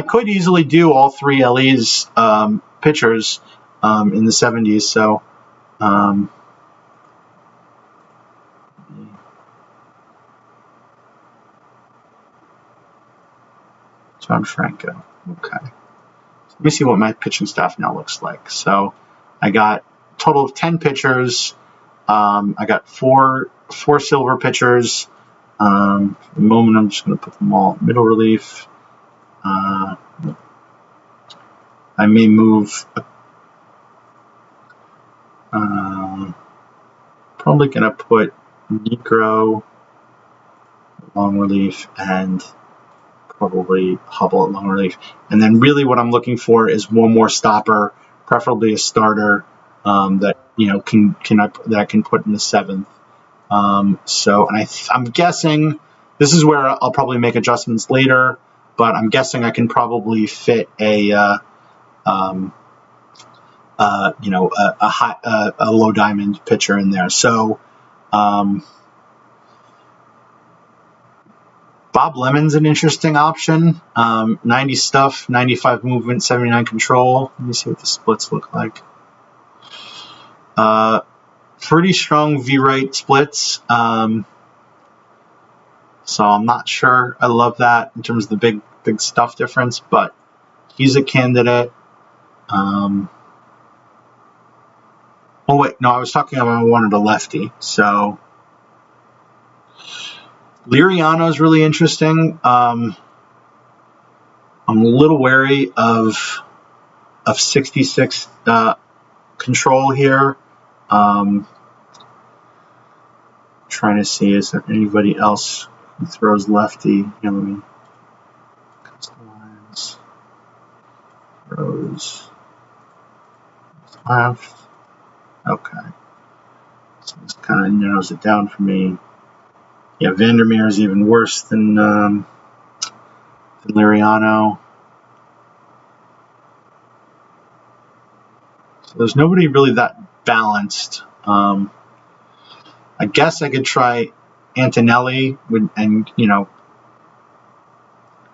could easily do all three LE's pitchers in the 70s. So, John Franco. Okay. Let me see what my pitching staff now looks like. So, I got a total of 10 pitchers. I got four silver pitchers. For the moment, I'm just going to put them all middle relief. I may move. Probably going to put Necro long relief and probably Hubble at long relief. And then really what I'm looking for is one more stopper, preferably a starter that that I can put in the 7th. So, and I'm guessing this is where I'll probably make adjustments later, but I'm guessing I can probably fit a low diamond pitcher in there. So, Bob Lemon's an interesting option. 90 stuff, 95 movement, 79 control. Let me see what the splits look like. Pretty strong V-right splits. So I'm not sure I love that in terms of the big stuff difference, but he's a candidate. Oh wait, no, I was talking about I wanted a lefty. So Liriano is really interesting. I'm a little wary of 66 control here. Trying to see, is there anybody else who throws lefty? Let me cut the lines. Throws left. Okay. So this kind of narrows it down for me. Yeah, Vandermeer is even worse than Liriano. So there's nobody really that balanced. I guess I could try Antonelli and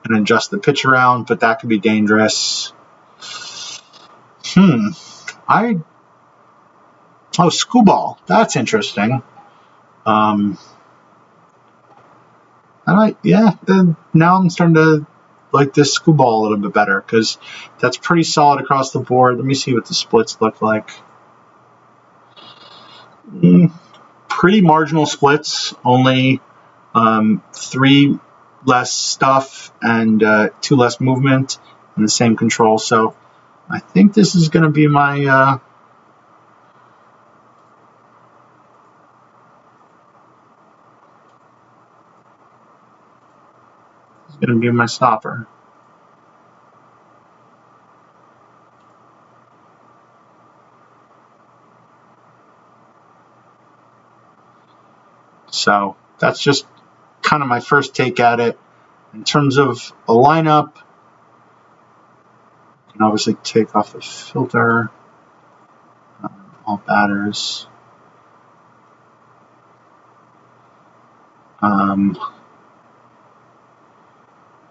and adjust the pitch around, but that could be dangerous. Skubal. That's interesting. Then now I'm starting to like this Skubal a little bit better because that's pretty solid across the board. Let me see what the splits look like. Pretty marginal splits, only 3 less stuff and 2 less movement and the same control. So I think this is going to be my stopper. So that's just kind of my first take at it. In terms of a lineup, you can obviously take off the filter, all batters.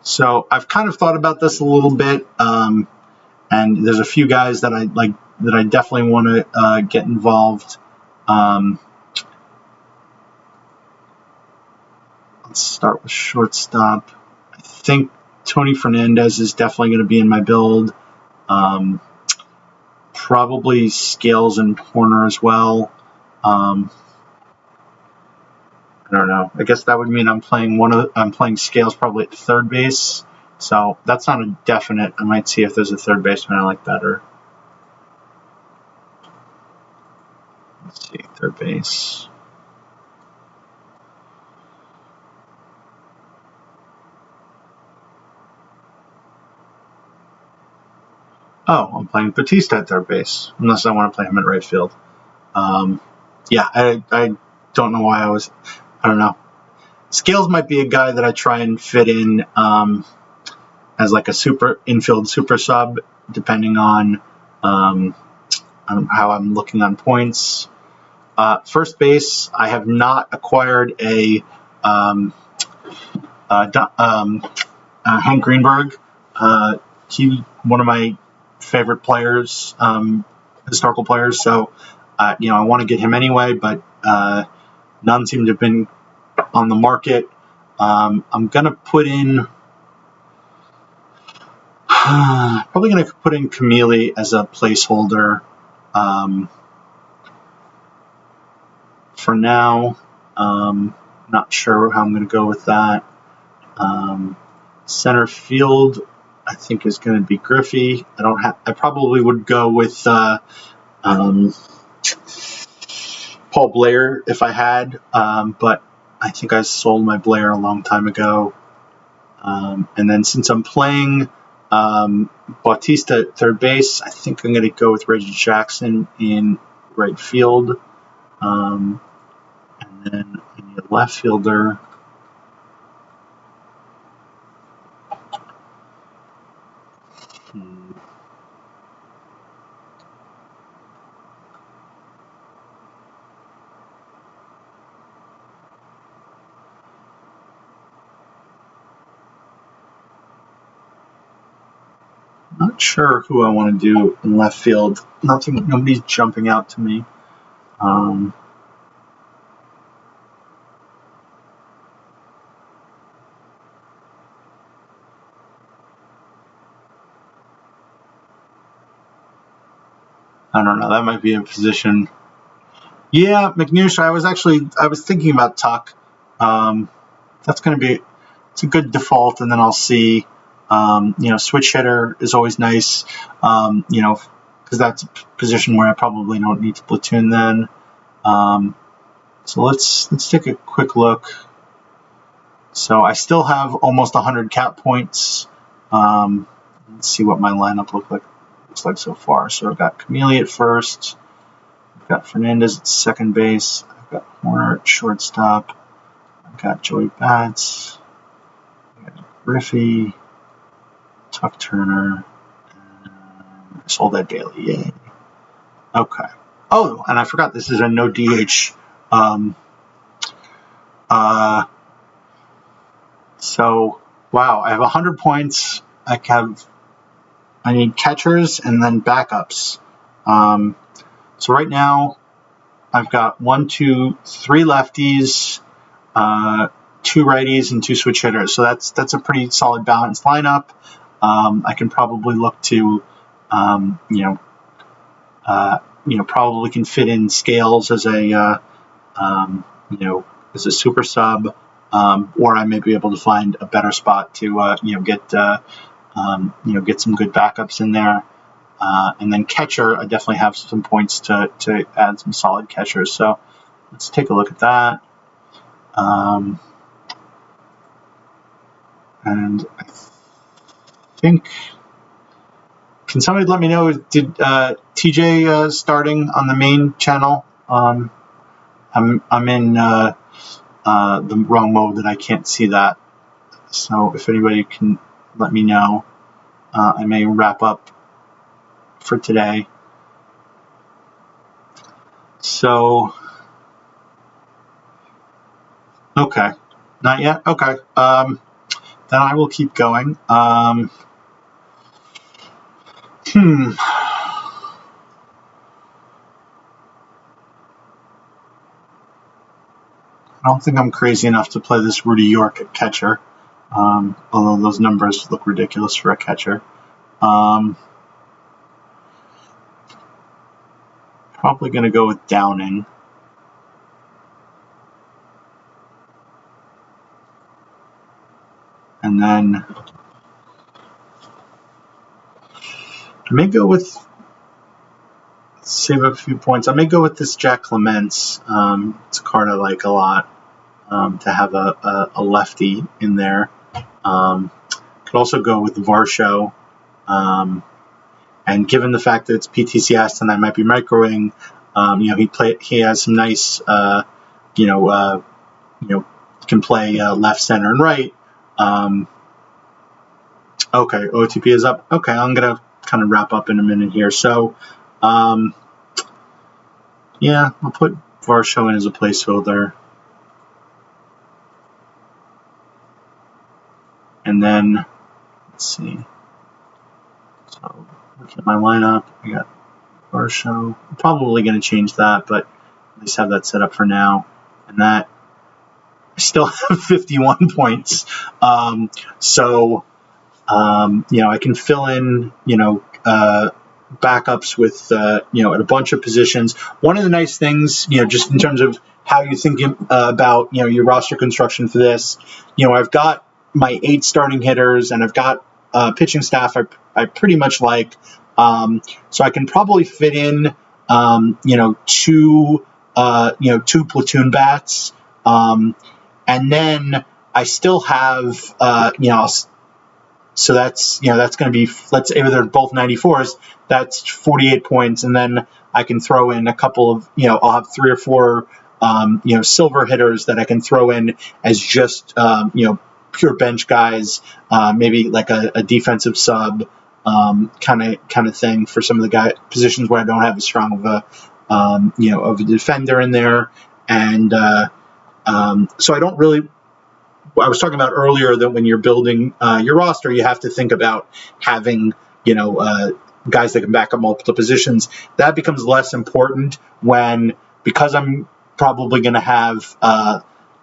So I've kind of thought about this a little bit, and there's a few guys that I definitely want to get involved. Let's start with shortstop. I think Tony Fernandez is definitely going to be in my build. Probably Scales and Horner as well. I don't know. I guess that would mean I'm playing Scales probably at third base. So that's not a definite. I might see if there's a third baseman I like better. Let's see, third base. Oh, I'm playing Batista at third base, unless I want to play him at right field. Yeah, I don't know why I don't know. Scales might be a guy that I try and fit in as like a super infield super sub, depending on how I'm looking on points. First base, I have not acquired a Hank Greenberg. He's one of my favorite players, historical players. So, I want to get him anyway, but none seem to have been on the market. I'm gonna put in. Probably gonna put in Camille as a placeholder for now. Not sure how I'm gonna go with that. Center field, I think, is going to be Griffey. I probably would go with Paul Blair if I had, but I think I sold my Blair a long time ago. And then since I'm playing Bautista at third base, I think I'm going to go with Reggie Jackson in right field. And then I need a left fielder. Not sure who I want to do in left field. Nobody's jumping out to me. I don't know. That might be a position. Yeah, McNush. I was thinking about Tuck. That's going to be. It's a good default, and then I'll see. Switch hitter is always nice. Because that's a position where I probably don't need to platoon then. So let's take a quick look. So I still have almost 100 cap points. Let's see what my lineup looks like so far. So I've got Camille at first. I've got Fernandez at second base. I've I've got Horner at shortstop. I've got Joey Bats. I got Griffey, Tuck Turner, and I sold that Daily. Yay. Okay. Oh, and I forgot this is a no DH. So wow, I have 100 points. I need catchers and then backups. So right now I've got 1, 2, 3 lefties, 2 righties, and 2 switch hitters. So that's a pretty solid balanced lineup. I can probably look to, probably can fit in Scales as a, as a super sub, or I may be able to find a better spot to, get some good backups in there. And then catcher, I definitely have some points to add some solid catchers. So let's take a look at that. And I think, can somebody let me know, did TJ starting on the main channel? I'm in the wrong mode that I can't see that. So if anybody can let me know, I may wrap up for today. So, okay, not yet. Okay, then I will keep going. I don't think I'm crazy enough to play this Rudy York at catcher, although those numbers look ridiculous for a catcher. Probably going to go with Downing. And then I may go with, save up a few points, I may go with this Jack Clements. It's a card I like a lot, to have a lefty in there. Could also go with Varsho. And given the fact that it's PTCS and I might be microing, he has some nice, can play left, center, and right. Okay, OTP is up. Okay, I'm gonna kind of wrap up in a minute here. So, yeah, I'll put Varsho in as a placeholder. And then, let's see. So, looking at my lineup, I got Varsho. I'm probably going to change that, but at least have that set up for now. And that, I still have 51 points. I can fill in, backups with, at a bunch of positions. One of the nice things, just in terms of how you think about, your roster construction for this, I've got my 8 starting hitters and I've got pitching staff I pretty much like. So I can probably fit in, 2 platoon bats. And then I still have, so that's going to be, let's say they're both 94s, that's 48 points. And then I can throw in a couple of, I'll have 3 or 4, silver hitters that I can throw in as just, pure bench guys, maybe like a defensive sub, kind of thing for some of the positions where I don't have as strong of a defender in there. And, so I don't really, I was talking about earlier that when you're building your roster, you have to think about having, guys that can back up multiple positions. That becomes less important because I'm probably going to have,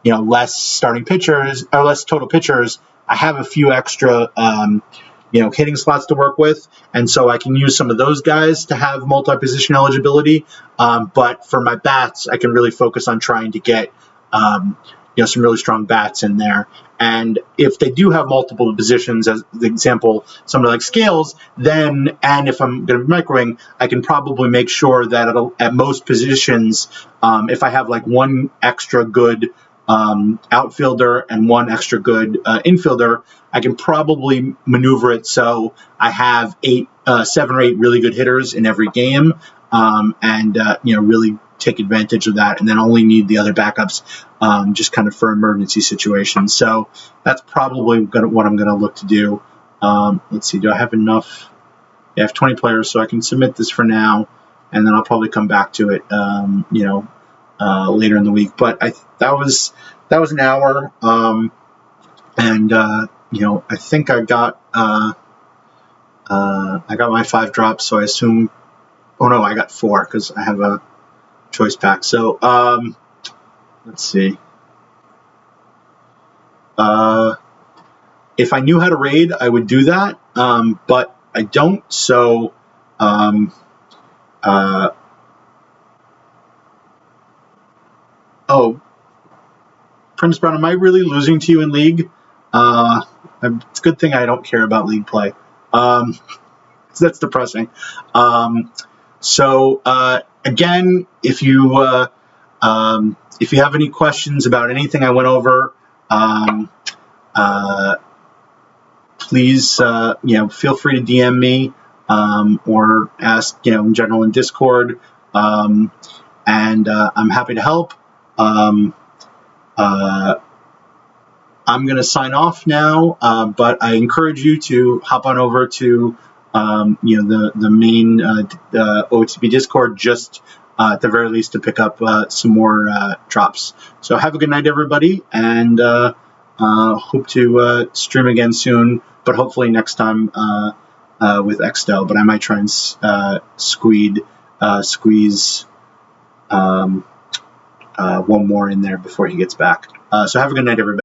less starting pitchers or less total pitchers. I have a few extra, hitting slots to work with. And so I can use some of those guys to have multi-position eligibility. But for my bats, I can really focus on trying to get, some really strong bats in there. And if they do have multiple positions, as the example, somebody like Scales, and if I'm going to be microing, I can probably make sure that at most positions, if I have like one extra good outfielder and one extra good infielder, I can probably maneuver it so I have 7 or 8 really good hitters in every game. and really take advantage of that, and then only need the other backups just kind of for emergency situations. So that's probably what I'm going to look to do. Let's see, do I have enough? Yeah, I have 20 players, so I can submit this for now, and then I'll probably come back to it, later in the week. But that was an hour, and I think I got my 5 drops, so I assume. Oh no, I got 4 because I have a choice pack. So let's see. If I knew how to raid, I would do that, but I don't. So oh, Prince Brown, am I really losing to you in League? It's a good thing I don't care about League play. So that's depressing. Again, if you have any questions about anything I went over, please feel free to DM me or ask in general in Discord, and I'm happy to help. I'm going to sign off now, but I encourage you to hop on over to the main OTP Discord, just at the very least to pick up some more drops. So have a good night, everybody, and hope to stream again soon, but hopefully next time with Xtel. But I might try and squeeze one more in there before he gets back. So have a good night, everybody.